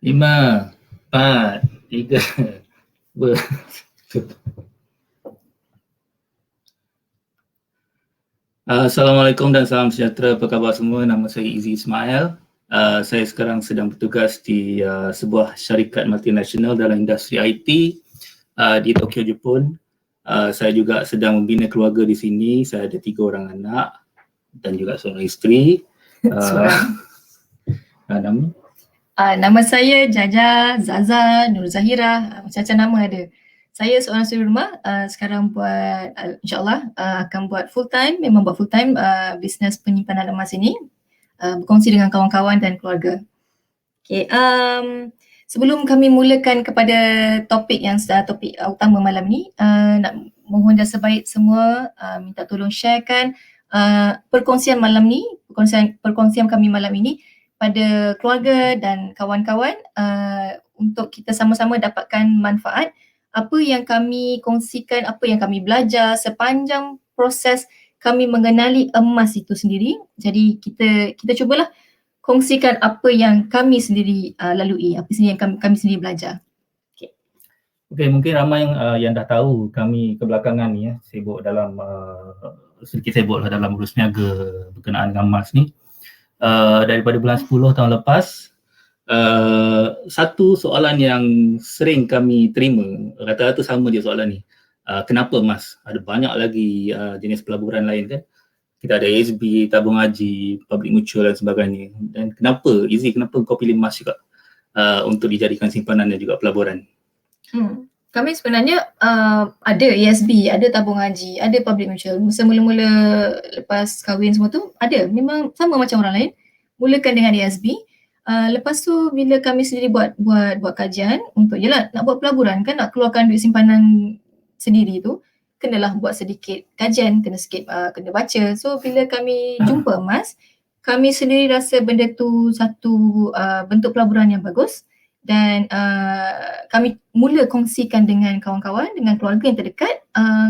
5, 4, 3, 2. Assalamualaikum dan salam sejahtera. Apa khabar semua? Nama saya Izzy Ismail. Saya sekarang sedang bertugas di sebuah syarikat multinasional dalam industri IT di Tokyo, Jepun. Saya juga sedang membina keluarga di sini. Saya ada 3 orang anak dan juga seorang isteri. Nama? Nama saya Jaja, Zaza, Nur Zahira, macam-macam nama ada. Saya seorang suri rumah, sekarang buat, insyaAllah akan buat full time, memang buat full time bisnes penyimpanan emas ini, berkongsi dengan kawan-kawan dan keluarga. Okay, sebelum kami mulakan kepada topik utama malam ni, nak mohon dah sebaik semua minta tolong sharekan perkongsian malam ni, perkongsian kami malam ini pada keluarga dan kawan-kawan untuk kita sama-sama dapatkan manfaat apa yang kami kongsikan, apa yang kami belajar sepanjang proses kami mengenali emas itu sendiri. Jadi kita cubalah kongsikan apa yang kami sendiri lalui, apa yang kami sendiri belajar. Okey, mungkin ramai yang dah tahu kami kebelakangan ni sibuk dalam sedikit sibuk lah dalam urus niaga berkenaan dengan emas ni. Daripada bulan 10 tahun lepas, satu soalan yang sering kami terima, rata-rata sama je soalan ni. Kenapa emas? Ada banyak lagi jenis pelaburan lain kan? Kita ada ASB, tabung haji, public mutual dan sebagainya. Dan kenapa, Izzy, kenapa kau pilih emas juga untuk dijadikan simpanan dan juga pelaburan? Kami sebenarnya ada ASB, ada tabung haji, ada public mutual. Mula-mula lepas kahwin semua tu ada, memang sama macam orang lain. Mulakan dengan ASB. Lepas tu bila kami sendiri buat kajian untuk yelah nak buat pelaburan kan, nak keluarkan duit simpanan sendiri tu, kenalah buat sedikit kajian, kena baca. So bila kami jumpa emas, kami sendiri rasa benda tu satu bentuk pelaburan yang bagus dan kami mula kongsikan dengan kawan-kawan, dengan keluarga yang terdekat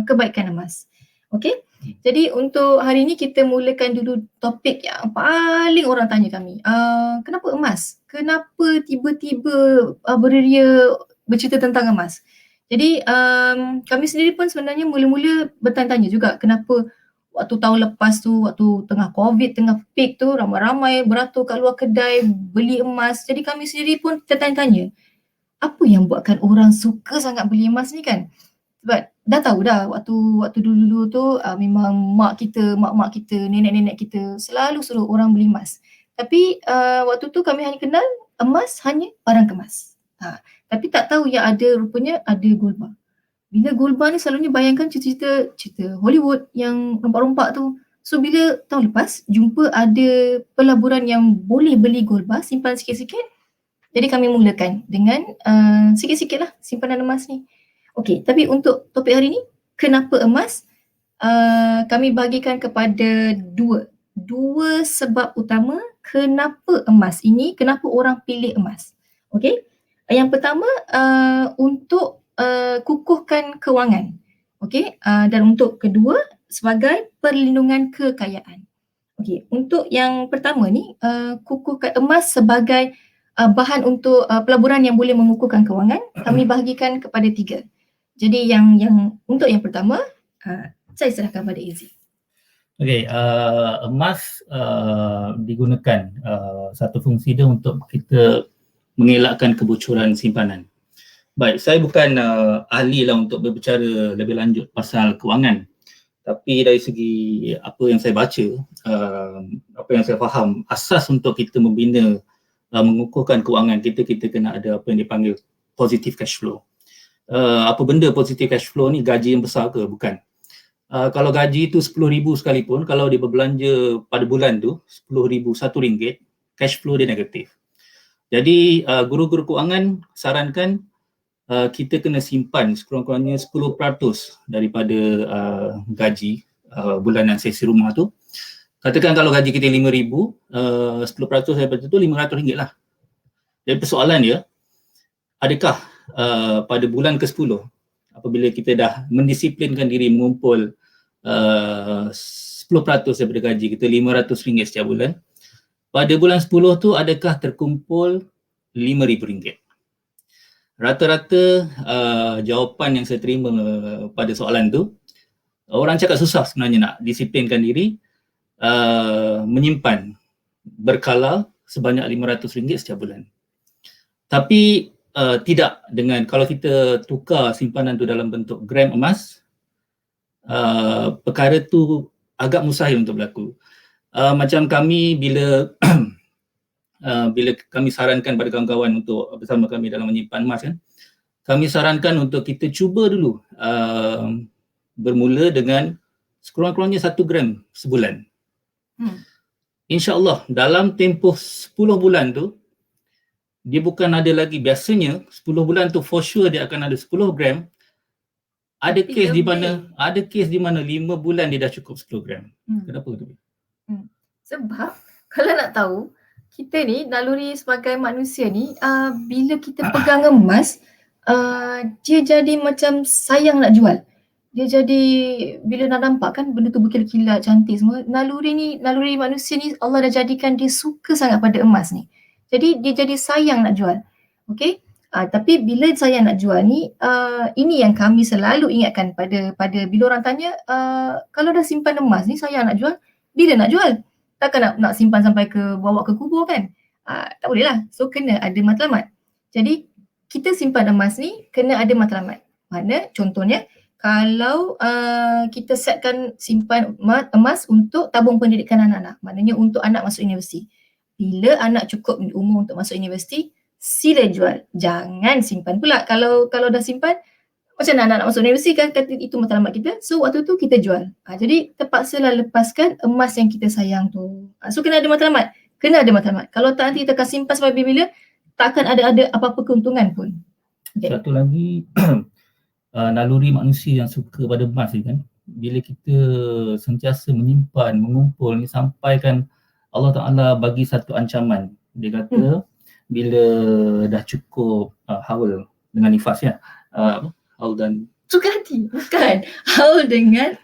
kebaikan emas. Okey, jadi untuk hari ini kita mulakan dulu topik yang paling orang tanya kami. Kenapa emas? Kenapa tiba-tiba beria bercerita tentang emas? Jadi kami sendiri pun sebenarnya mula-mula bertanya-tanya juga kenapa waktu tahun lepas tu, waktu tengah COVID, tengah peak tu, ramai-ramai beratur kat luar kedai beli emas. Jadi kami sendiri pun tertanya-tanya, apa yang buatkan orang suka sangat beli emas ni kan? Sebab dah tahu dah waktu dulu-dulu tu memang mak kita, nenek-nenek kita selalu suruh orang beli emas. Tapi waktu tu kami hanya kenal emas hanya barang kemas. Tapi tak tahu yang ada rupanya ada gold bar. Bila gold bar ni selalunya bayangkan cerita Hollywood yang rompak-rompak tu. So bila tahun lepas jumpa ada pelaburan yang boleh beli gold bar, simpan sikit-sikit. Jadi kami mulakan dengan sikit-sikit lah simpanan emas ni. Okey, tapi untuk topik hari ni, kenapa emas? Kami bagikan kepada dua sebab utama kenapa emas ini, kenapa orang pilih emas. Okey, yang pertama untuk kukuhkan kewangan. Okey, dan untuk kedua sebagai perlindungan kekayaan. Okey, untuk yang pertama ni kukuhkan emas sebagai bahan untuk pelaburan yang boleh mengukuhkan kewangan, kami bahagikan kepada 3. Jadi yang untuk yang pertama, saya serahkan pada Izzy. Okey, emas digunakan satu fungsi dia untuk kita mengelakkan kebocoran simpanan. Baik, saya bukan ahli lah untuk berbicara lebih lanjut pasal kewangan. Tapi dari segi apa yang saya baca, apa yang saya faham, asas untuk kita membina, mengukuhkan kewangan kita kena ada apa yang dipanggil positive cash flow. Apa benda positive cash flow ni? Gaji yang besar ke? Bukan. Kalau gaji tu 10,000 sekalipun, kalau dia berbelanja pada bulan tu 10,000, RM1, cash flow dia negatif. Jadi guru-guru kewangan sarankan kita kena simpan sekurang-kurangnya 10% daripada gaji bulanan sesi rumah tu. Katakan kalau gaji kita RM5,000, 10% daripada tu RM500 lah. Jadi persoalan dia, adakah pada bulan ke-10 apabila kita dah mendisiplinkan diri mengumpul 10% daripada gaji kita, RM500 setiap bulan, pada bulan 10 tu adakah terkumpul RM5,000. Rata-rata jawapan yang saya terima pada soalan tu, orang cakap susah sebenarnya nak disiplinkan diri menyimpan berkala sebanyak RM500 setiap bulan. Tapi tidak dengan kalau kita tukar simpanan tu dalam bentuk gram emas, perkara tu agak mustahil untuk berlaku. Macam kami bila bila kami sarankan pada kawan-kawan untuk bersama kami dalam menyimpan emas kan, kami sarankan untuk kita cuba dulu bermula dengan sekurang-kurangnya 1 gram sebulan. InsyaAllah dalam tempoh 10 bulan tu, dia bukan ada lagi, biasanya 10 bulan tu for sure dia akan ada 10 gram. Ada kes di mana 5 bulan dia dah cukup 10 gram. Kenapa tu? Sebab kalau nak tahu, kita ni naluri sebagai manusia ni bila kita pegang emas, dia jadi macam sayang nak jual. Dia jadi bila nak nampak kan benda tu berkilat-kilat cantik semua, naluri manusia ni Allah dah jadikan dia suka sangat pada emas ni. Jadi dia jadi sayang nak jual. Okey? Tapi bila sayang nak jual ni, ini yang kami selalu ingatkan pada bila orang tanya, kalau dah simpan emas ni sayang nak jual, bila nak jual? Takkan nak simpan sampai bawa ke kubur kan? Tak boleh lah. So kena ada matlamat. Jadi kita simpan emas ni kena ada matlamat. Mana contohnya kalau kita setkan simpan emas untuk tabung pendidikan anak-anak, maknanya untuk anak masuk universiti. Bila anak cukup umur untuk masuk universiti, sila jual. Jangan simpan pula. Kalau dah simpan, macam mana anak nak masuk universiti kan, kata itu matlamat kita. So waktu tu kita jual. Jadi terpaksalah lepaskan emas yang kita sayang tu. So kena ada matlamat. Kalau tak nanti kita akan simpan sampai bila, tak akan ada apa-apa keuntungan pun. Okay. Satu lagi naluri manusia yang suka pada emas ni kan, bila kita sentiasa menyimpan, mengumpul ni, sampai kan Allah Ta'ala bagi satu ancaman. Dia kata bila dah cukup haul dengan nifas ya, haul dan suka hati, bukan haul dengan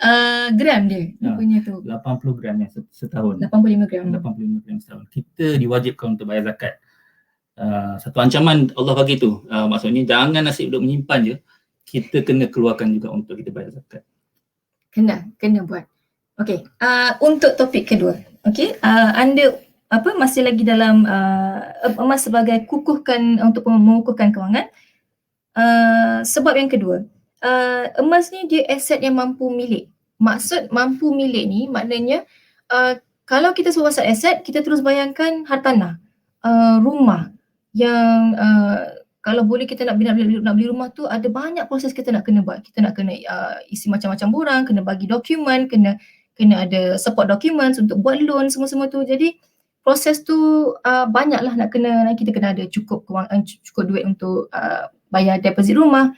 gram dia punya tu 80 gram ya setahun, 85 gram setahun, kita diwajibkan untuk bayar zakat. Satu ancaman Allah bagi tu, maksudnya jangan nasib duduk menyimpan je, kita kena keluarkan juga untuk kita bayar zakat. Kena buat. Okey, untuk topik kedua, okey, anda masih lagi dalam emas sebagai untuk mengukuhkan kewangan. Sebab yang kedua, emas ni dia aset yang mampu milik. Maksud mampu milik ni maknanya kalau kita sebut pasal aset, kita terus bayangkan hartanah, rumah yang kalau boleh kita nak beli rumah tu ada banyak proses kita nak kena buat. Kita nak kena isi macam-macam borang, kena bagi dokumen, kena ada support documents untuk buat loan semua-semua tu. Jadi proses tu banyaklah kita kena ada cukup duit untuk bayar deposit rumah.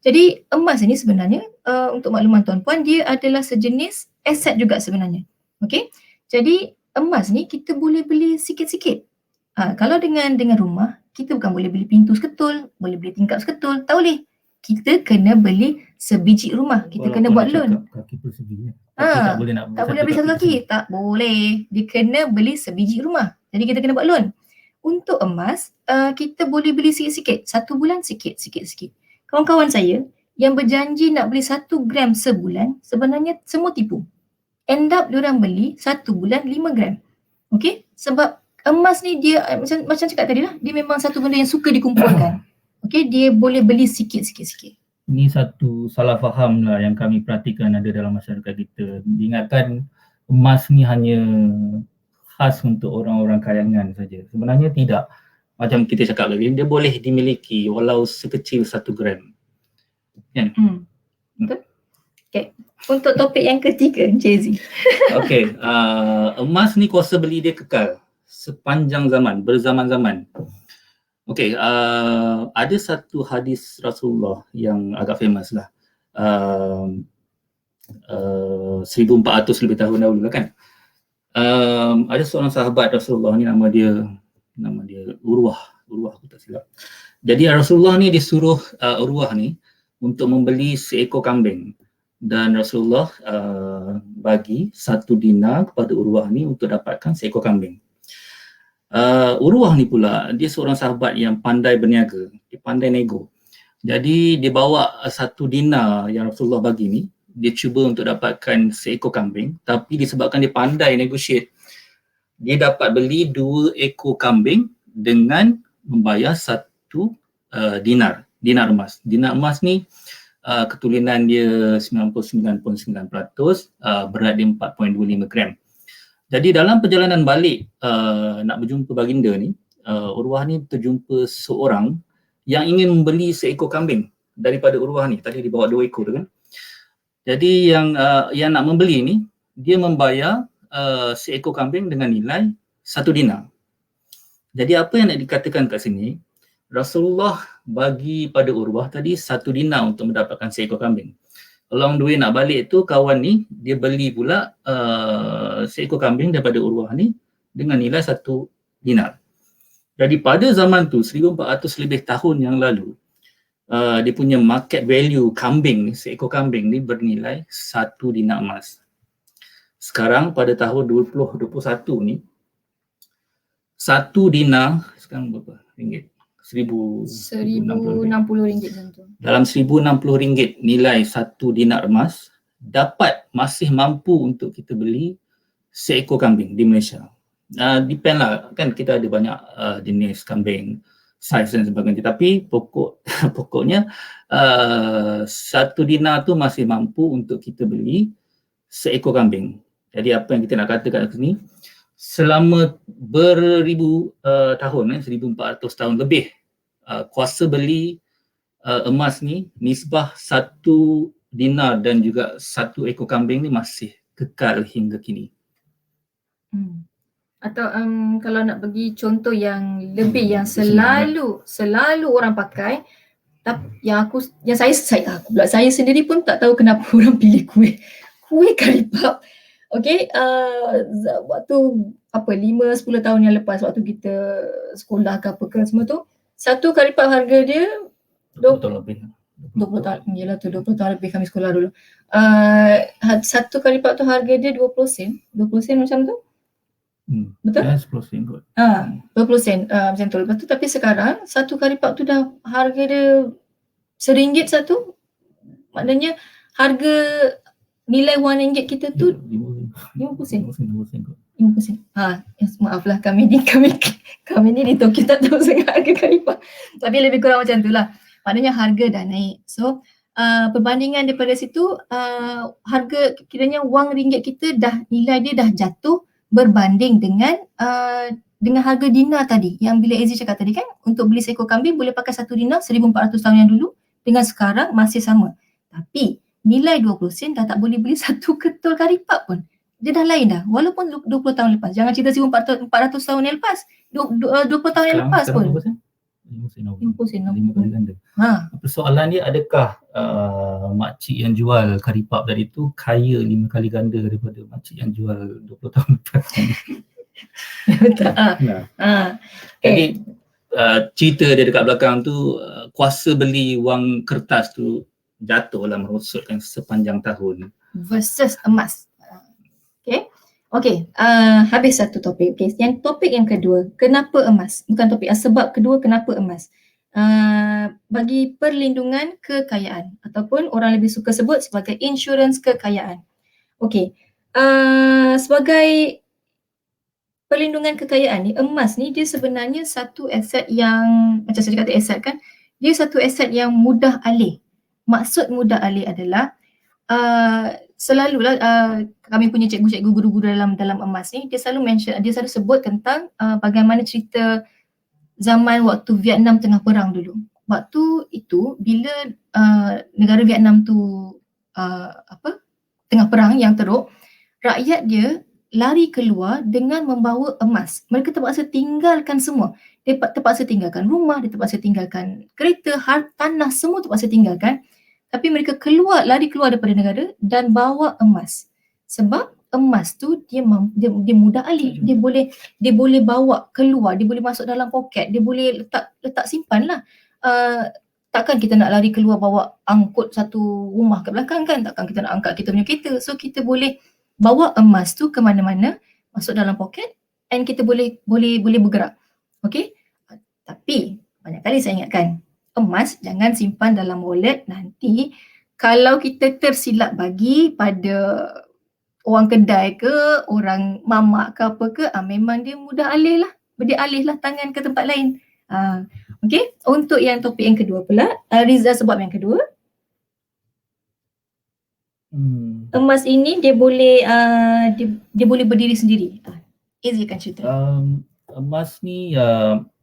Jadi emas ini sebenarnya untuk makluman tuan-puan, dia adalah sejenis aset juga sebenarnya. Okey. Jadi emas ni kita boleh beli sikit-sikit. Kalau dengan rumah, kita bukan boleh beli pintu seketul, boleh beli tingkap seketul, tak boleh. Kita kena beli sebiji rumah. Kita kena buat loan. Kaki persegi. Tak boleh beli satu kaki. Tak boleh. Dia kena beli sebiji rumah. Jadi kita kena buat loan. Untuk emas, kita boleh beli sikit-sikit. 1 bulan sikit-sikit. Kawan-kawan saya yang berjanji nak beli 1 gram sebulan, sebenarnya semua tipu. End up diorang beli 1 bulan 5 gram. Okey? Sebab emas ni dia macam cakap tadi lah, dia memang satu benda yang suka dikumpulkan. Okey, dia boleh beli sikit-sikit. Ini satu salah faham lah yang kami perhatikan ada dalam masyarakat kita. Diingatkan emas ni hanya khas untuk orang-orang kayangan saja. Sebenarnya tidak. Macam kita cakap tadi, dia boleh dimiliki walau sekecil 1 gram. Kan? Betul? Okay. Untuk topik yang ketiga, Jay-Z. Okay, emas ni kuasa beli dia kekal sepanjang zaman, berzaman-zaman. Okay, ada satu hadis Rasulullah yang agak famous lah. 1400 lebih tahun dahulu lah kan. Ada seorang sahabat Rasulullah ni, nama dia Urwah aku tak silap. Jadi Rasulullah ni disuruh Urwah ni untuk membeli seekor kambing, dan Rasulullah bagi 1 dinar kepada Urwah ni untuk dapatkan seekor kambing. Urwah ni pula, dia seorang sahabat yang pandai berniaga, dia pandai nego. Jadi dia bawa satu dinar yang Rasulullah bagi ni, dia cuba untuk dapatkan seekor kambing, tapi disebabkan dia pandai negotiate, dia dapat beli 2 ekor kambing dengan membayar satu dinar emas. Dinar emas ni ketulinan dia 99.9%, berat dia 4.25 gram. Jadi dalam perjalanan balik nak berjumpa baginda ni, Urwah ni terjumpa seorang yang ingin membeli seekor kambing daripada Urwah ni. Tadi dia bawa 2 ekor tu kan. Jadi yang nak membeli ni, dia membayar seekor kambing dengan nilai 1 dinar. Jadi apa yang nak dikatakan kat sini, Rasulullah bagi pada Urwah tadi 1 dinar untuk mendapatkan seekor kambing. Along the way nak balik tu, kawan ni dia beli pula seekor kambing daripada Urwah ni dengan nilai 1 dinar. Jadi pada zaman tu 1400 lebih tahun yang lalu, dia punya market value kambing, seekor kambing ni bernilai 1 dinar emas. Sekarang pada tahun 2021 ni, 1 dinar sekarang berapa ringgit? 1,060 ringgit macam tu. Dalam 1,060 ringgit nilai 1 dinar emas dapat masih mampu untuk kita beli seekor kambing di Malaysia. Depend lah, kan kita ada banyak jenis kambing, saiz dan sebagainya, tapi pokoknya 1 dinar tu masih mampu untuk kita beli seekor kambing. Jadi apa yang kita nak katakan kat sini, selama beribu tahun, 1400 tahun lebih, kuasa beli emas ni, nisbah 1 dinar dan juga 1 ekor kambing ni masih kekal hingga kini. Atau kalau nak bagi contoh yang lebih yang selalu orang pakai, saya sendiri pun tak tahu kenapa orang pilih kuih karipap. Okey, waktu 5-10 tahun yang lepas, waktu kita sekolah ke apa ke semua tu, satu karipap harga dia 20 tahun lebih. 20 tahun, yelah tu 20 tahun lebih kami sekolah dulu. Satu karipap tu harga dia 20 sen macam tu. Betul? Ya, 10 sen kot. 20 sen macam tu. Lepas tu, tapi sekarang satu karipap tu dah harga dia RM1 satu. Maknanya harga nilai wang ringgit kita tu 50 sen. 50 sen. Maaflah kami ni di Tokyo tak tahu sangat harga karipap. Tapi lebih kurang macam tu lah. Maknanya harga dah naik. So perbandingan daripada situ, harga kiranya wang ringgit kita dah, nilai dia dah jatuh berbanding dengan harga dinar tadi. Yang bila Aziz cakap tadi kan, untuk beli seekor kambing boleh pakai 1 dinar 1400 tahun yang dulu, dengan sekarang masih sama. Tapi nilai 20 sen dah tak boleh beli satu ketul karipap pun. Dia dah lain dah. Walaupun 20 tahun lepas. Jangan cerita 1400 tahun yang lepas. 20 tahun yang lepas pun. 50 sen. 5 kali ganda. Persoalan dia, adakah makcik yang jual karipap tadi tu kaya 5 kali ganda daripada makcik yang jual 20 tahun lepas? Betul. Jadi cerita dia dekat belakang tu, kuasa beli wang kertas tu jatuhlah, merosotkan sepanjang tahun. Versus emas. Okay, habis satu topik. Okay, yang topik yang kedua, kenapa emas? Bukan topik, sebab kedua kenapa emas? Bagi perlindungan kekayaan, ataupun orang lebih suka sebut sebagai insurans kekayaan. Okay, sebagai perlindungan kekayaan ni, emas ni dia sebenarnya satu aset yang, macam saya kata aset kan, dia satu aset yang mudah alih. Maksud mudah alih adalah selalulah kami punya cikgu-cikgu, guru-guru dalam emas ni, dia selalu sebut tentang bagaimana cerita zaman waktu Vietnam tengah perang dulu. Waktu itu bila negara Vietnam tu tengah perang yang teruk, rakyat dia lari keluar dengan membawa emas. Mereka terpaksa tinggalkan semua. Dia terpaksa tinggalkan rumah, dia terpaksa tinggalkan kereta, tanah, semua terpaksa tinggalkan. Tapi mereka lari keluar daripada negara dan bawa emas. Sebab emas tu dia mudah alih. Dia boleh bawa keluar, dia boleh masuk dalam poket, dia boleh letak simpan lah. Takkan kita nak lari keluar bawa angkut satu rumah ke belakang kan? Takkan kita nak angkat kita punya kereta. So kita boleh bawa emas tu ke mana-mana, masuk dalam poket, and kita boleh bergerak. Okey? Tapi banyak kali saya ingatkan, emas jangan simpan dalam wallet, nanti kalau kita tersilap bagi pada orang kedai ke, orang mamak ke apa ke, memang dia mudah dia alih lah tangan ke tempat lain. Okey, untuk yang topik yang kedua pula, Riza sebab yang kedua, emas ini dia boleh dia boleh berdiri sendiri. Izzy kan cerita. Emas ni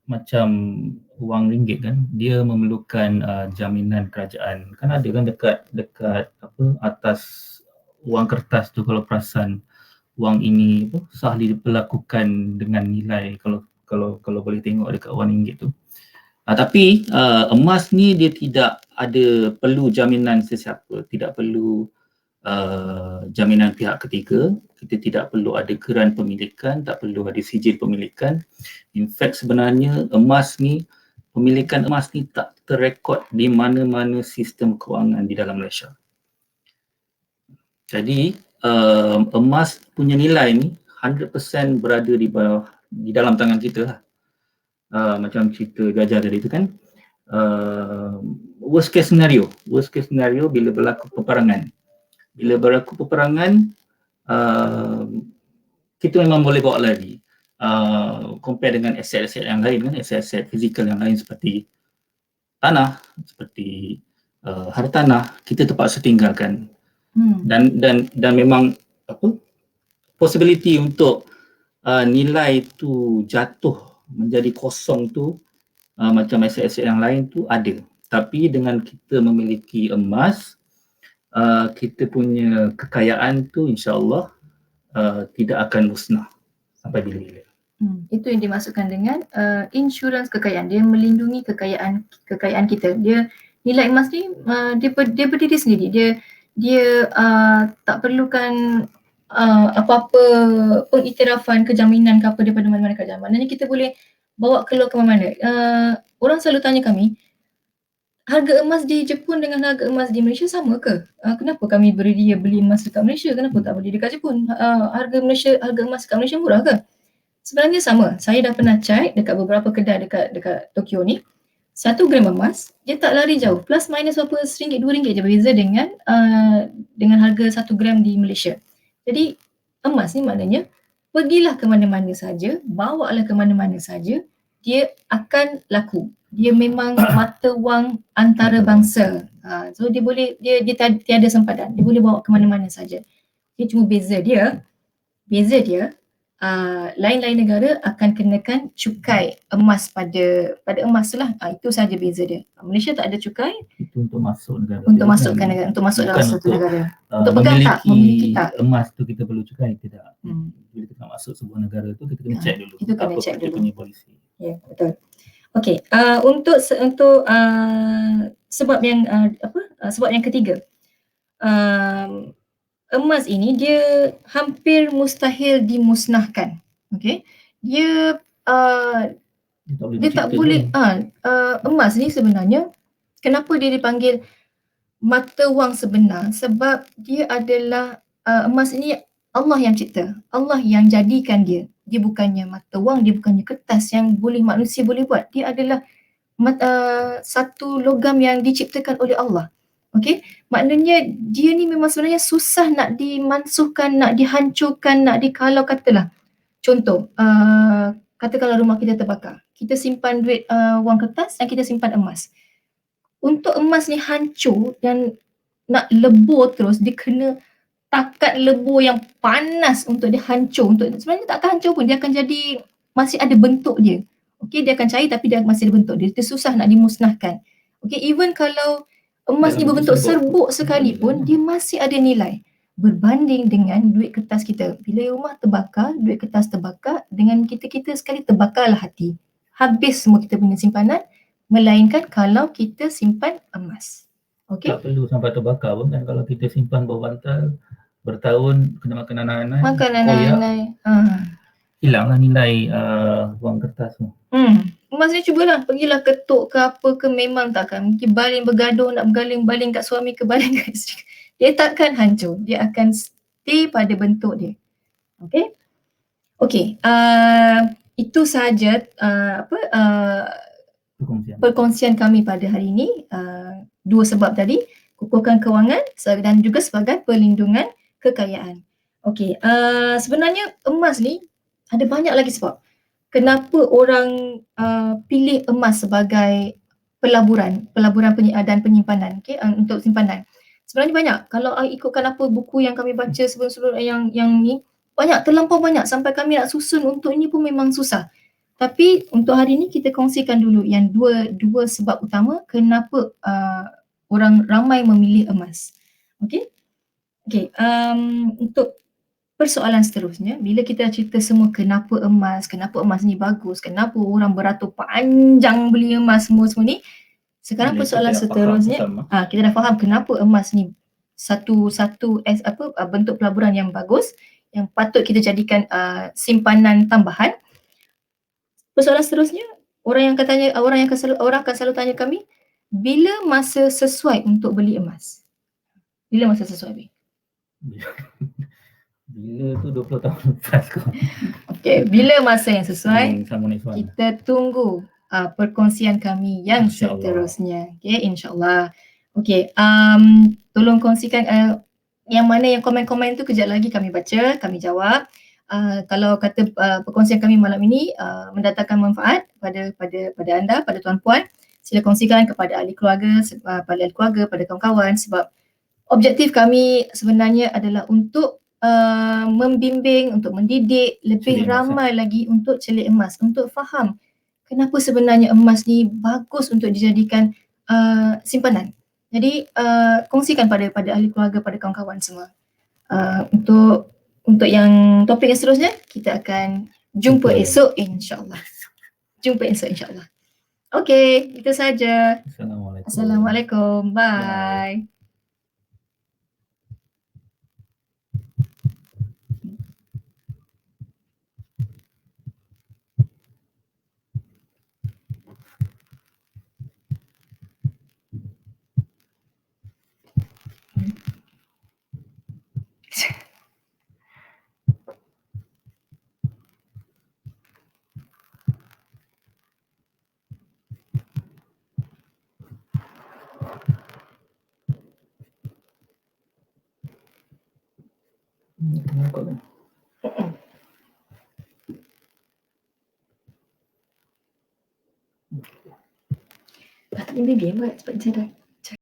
macam wang ringgit kan, dia memerlukan jaminan kerajaan. Kan ada kan dekat apa atas wang kertas tu, kalau perasan wang ini sah diperlakukan dengan nilai, kalau boleh tengok dekat wang ringgit tu. Tapi emas ni dia tidak ada perlu jaminan sesiapa, tidak perlu jaminan pihak ketiga, kita tidak perlu ada geran pemilikan, tak perlu ada sijil pemilikan. In fact sebenarnya pemilikan emas ni tak terrekod di mana-mana sistem kewangan di dalam Malaysia. Jadi emas punya nilai ni 100% berada di dalam tangan kita lah. Macam cerita Gajah tadi tu kan, worst case scenario bila berlaku peperangan, kita memang boleh bawa lari. Compare dengan aset-aset yang lain kan, aset-aset fizikal yang lain seperti tanah, seperti hartanah, kita terpaksa tinggalkan. Dan memang possibility untuk nilai tu jatuh menjadi kosong tu macam aset-aset yang lain tu ada. Tapi dengan kita memiliki emas, kita punya kekayaan tu insya-Allah tidak akan musnah sampai bila-bila. Itu yang dimaksudkan dengan insurans kekayaan. Dia melindungi kekayaan kita. Dia nilai emas ni dia berdiri sendiri. Dia tak perlukan apa-apa pengiktirafan kejaminan ke apa daripada mana-mana kerajaan. Maknanya kita boleh bawa keluar ke mana-mana. Orang selalu tanya kami, harga emas di Jepun dengan harga emas di Malaysia sama ke? Kenapa kami beli emas dekat Malaysia? Kenapa tak beli dekat Jepun? Harga emas dekat Malaysia murah ke? Sebenarnya sama. Saya dah pernah check dekat beberapa kedai dekat Tokyo ni. 1 gram emas, dia tak lari jauh. Plus minus berapa RM1, RM2 je berbeza dengan harga 1 gram di Malaysia. Jadi emas ni maknanya pergilah ke mana-mana saja, bawalah ke mana-mana saja, dia akan laku. Dia memang mata wang antarabangsa. So dia tiada sempadan. Dia boleh bawa ke mana-mana saja. Dia cuma beza dia lain-lain negara akan kenakan cukai emas pada emas tu lah. Itu saja beza dia. Malaysia tak ada cukai. Itu untuk masuk negara. Untuk masukkan negara, untuk masuk dalam satu negara. Untuk pegang tak, memiliki tak. Emas tu kita perlu cukai, tidak. Bila kita nak masuk sebuah negara tu, kita kena check dulu. Itu kena check dulu. Punya polisi. Ya, betul. Okey, untuk sebab yang ketiga. Emas ini dia hampir mustahil dimusnahkan. Okey. Dia tak boleh emas ni sebenarnya kenapa dia dipanggil mata wang sebenar, sebab dia adalah emas ini Allah yang cipta, Allah yang jadikan dia. Dia bukannya mata wang, dia bukannya kertas yang manusia boleh buat. Dia adalah satu logam yang diciptakan oleh Allah. Okey, maknanya dia ni memang sebenarnya susah nak dimansuhkan, nak dihancurkan, kalau katalah contoh, katakanlah rumah kita terbakar, kita simpan duit wang kertas dan kita simpan emas. Untuk emas ni hancur dan nak lebur terus, dia kena takat lebur yang panas untuk dia hancur. Sebenarnya tak akan hancur pun, dia akan jadi masih ada bentuk dia. Okey, dia akan cair tapi dia masih ada bentuk dia. Dia susah nak dimusnahkan. Okey, even kalau emas ni berbentuk serbuk sekalipun, dia masih ada nilai. Berbanding dengan duit kertas kita. Bila rumah terbakar, duit kertas terbakar, dengan kita sekali terbakarlah hati. Habis semua kita punya simpanan, melainkan kalau kita simpan emas. Okey? Tak perlu sampai terbakar pun kan, kalau kita simpan bawah bantal bertahun, kena makan anak-anak. Makan anak-anak. Hilanglah nilai wang kertas tu. Emas ni cubalah, pergilah ketuk ke apa ke, memang takkan. Mungkin baling bergaduh, nak bergaling-baling kat suami ke baling kat isteri. Dia takkan hancur, dia akan stay pada bentuk dia. Okey? Okey, itu sahaja Perkongsian. perkongsian kami pada hari ini. Dua sebab tadi, kukuhkan kewangan dan juga sebagai perlindungan kekayaan. Okey, sebenarnya emas ni ada banyak lagi sebab. Kenapa orang pilih emas sebagai pelaburan dan penyimpanan, untuk simpanan. Sebenarnya banyak. Kalau ikutkan apa buku yang kami baca sebelum-sebelum yang ni, banyak, terlampau banyak sampai kami nak susun untuk ini pun memang susah. Tapi untuk hari ni kita kongsikan dulu yang dua sebab utama kenapa orang ramai memilih emas. Okey? Okey, untuk persoalan seterusnya, bila kita cerita semua kenapa emas ni bagus, kenapa orang beratur panjang beli emas semua ni, sekarang Bila persoalan kita dah faham seterusnya, bersama. kita dah faham kenapa emas ni bentuk pelaburan yang bagus yang patut kita jadikan simpanan tambahan. Persoalan seterusnya, orang akan selalu tanya kami, bila masa sesuai untuk beli emas? Bila masa sesuai, Bi? Bila tu 20 tahun lepas kot. Okey, bila masa yang sesuai? Sama next one. Kita tunggu perkongsian kami yang InsyaAllah. seterusnya. Okey, insyaAllah. Okey, tolong kongsikan yang mana yang komen-komen tu kejap lagi kami baca, kami jawab. Kalau kata perkongsian kami malam ini mendatangkan manfaat pada anda, pada tuan-puan, sila kongsikan kepada ahli keluarga, pada kawan-kawan, sebab objektif kami sebenarnya adalah untuk membimbing, untuk mendidik lebih Celik emas, ramai lagi untuk celik emas, untuk faham kenapa sebenarnya emas ni bagus untuk dijadikan simpanan. Jadi kongsikan pada ahli keluarga, pada kawan-kawan semua. Untuk yang topik yang seterusnya, kita akan jumpa esok insya-Allah. Jumpa esok insya-Allah. Okey, itu saja. Assalamualaikum. Assalamualaikum. Bye. Bye. Ini dia buat cepat cerita.